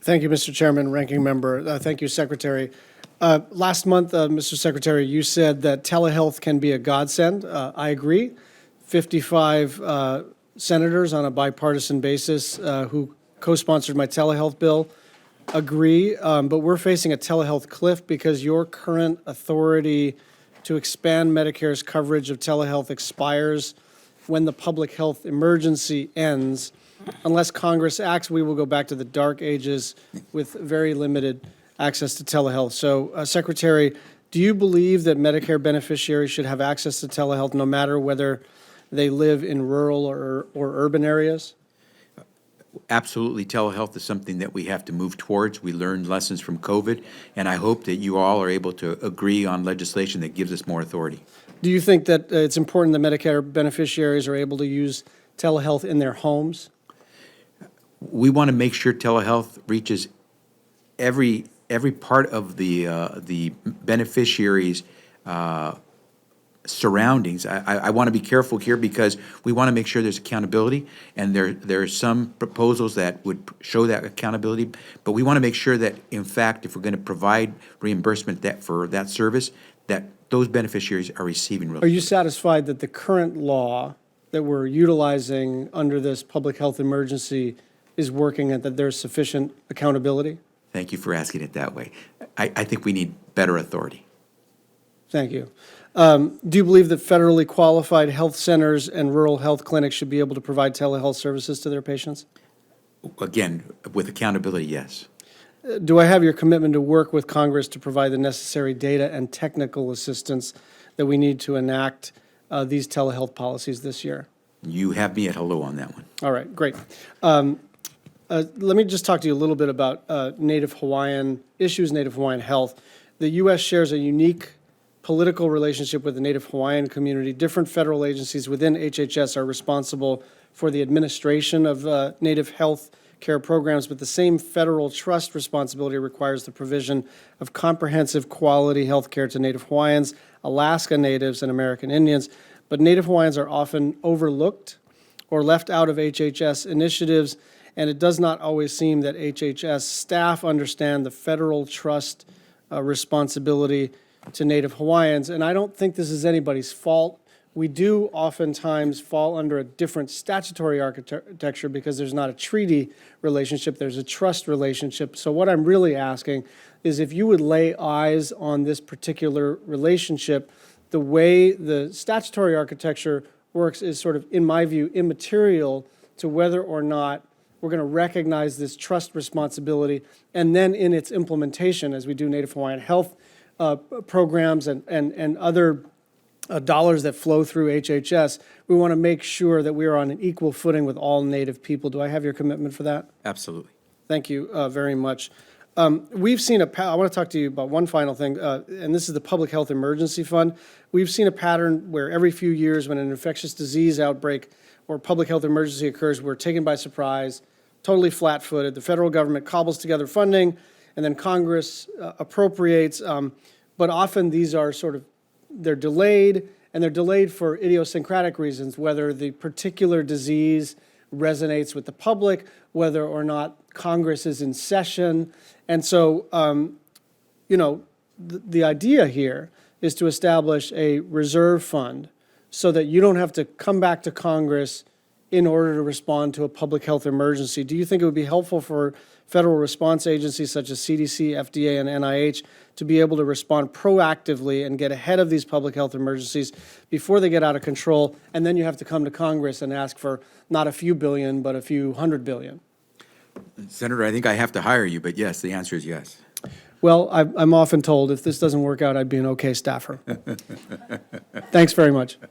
Thank you, Mr. Chairman, Ranking Member. Thank you, Secretary. Last month, Mr. Secretary, you said that telehealth can be a godsend. I agree. 55 senators on a bipartisan basis who co-sponsored my telehealth bill agree, but we're facing a telehealth cliff because your current authority to expand Medicare's coverage of telehealth expires when the public health emergency ends. Unless Congress acts, we will go back to the dark ages with very limited access to telehealth. So, Secretary, do you believe that Medicare beneficiaries should have access to telehealth no matter whether they live in rural or urban areas? Absolutely, telehealth is something that we have to move towards. We learned lessons from COVID, and I hope that you all are able to agree on legislation that gives us more authority. Do you think that it's important that Medicare beneficiaries are able to use telehealth in their homes? We want to make sure telehealth reaches every part of the beneficiaries' surroundings. I want to be careful here because we want to make sure there's accountability, and there are some proposals that would show that accountability, but we want to make sure that, in fact, if we're going to provide reimbursement for that service, that those beneficiaries are receiving relief. Are you satisfied that the current law that we're utilizing under this public health emergency is working and that there's sufficient accountability? Thank you for asking it that way. I think we need better authority. Thank you. Do you believe that federally qualified health centers and rural health clinics should be able to provide telehealth services to their patients? Again, with accountability, yes. Do I have your commitment to work with Congress to provide the necessary data and technical assistance that we need to enact these telehealth policies this year? You have me at hello on that one. All right, great. Let me just talk to you a little bit about Native Hawaiian issues, Native Hawaiian health. The U.S. shares a unique political relationship with the Native Hawaiian community. Different federal agencies within HHS are responsible for the administration of Native health care programs, but the same federal trust responsibility requires the provision of comprehensive quality health care to Native Hawaiians, Alaska Natives, and American Indians. But Native Hawaiians are often overlooked or left out of HHS initiatives, and it does not always seem that HHS staff understand the federal trust responsibility to Native Hawaiians. And I don't think this is anybody's fault. We do oftentimes fall under a different statutory architecture because there's not a treaty relationship, there's a trust relationship. So what I'm really asking is if you would lay eyes on this particular relationship, the way the statutory architecture works is sort of, in my view, immaterial to whether or not we're going to recognize this trust responsibility, and then in its implementation, as we do Native Hawaiian health programs and other dollars that flow through HHS, we want to make sure that we are on an equal footing with all Native people. Do I have your commitment for that? Absolutely. Thank you very much. We've seen I want to talk to you about one final thing, and this is the Public Health Emergency Fund. We've seen a pattern where every few years when an infectious disease outbreak or public health emergency occurs, we're taken by surprise, totally flat-footed. The federal government cobbles together funding, and then Congress appropriates, but often these are they're delayed, and they're delayed for idiosyncratic reasons, whether the particular disease resonates with the public, whether or not Congress is in session. And so, the idea here is to establish a reserve fund so that you don't have to come back to Congress in order to respond to a public health emergency. Do you think it would be helpful for federal response agencies such as CDC, FDA, and NIH to be able to respond proactively and get ahead of these public health emergencies before they get out of control, and then you have to come to Congress and ask for not a few billion, but a few $100 billion? Senator, I think I have to hire you, but yes, the answer is yes. Well, I'm often told if this doesn't work out, I'd be an okay staffer. Thanks very much.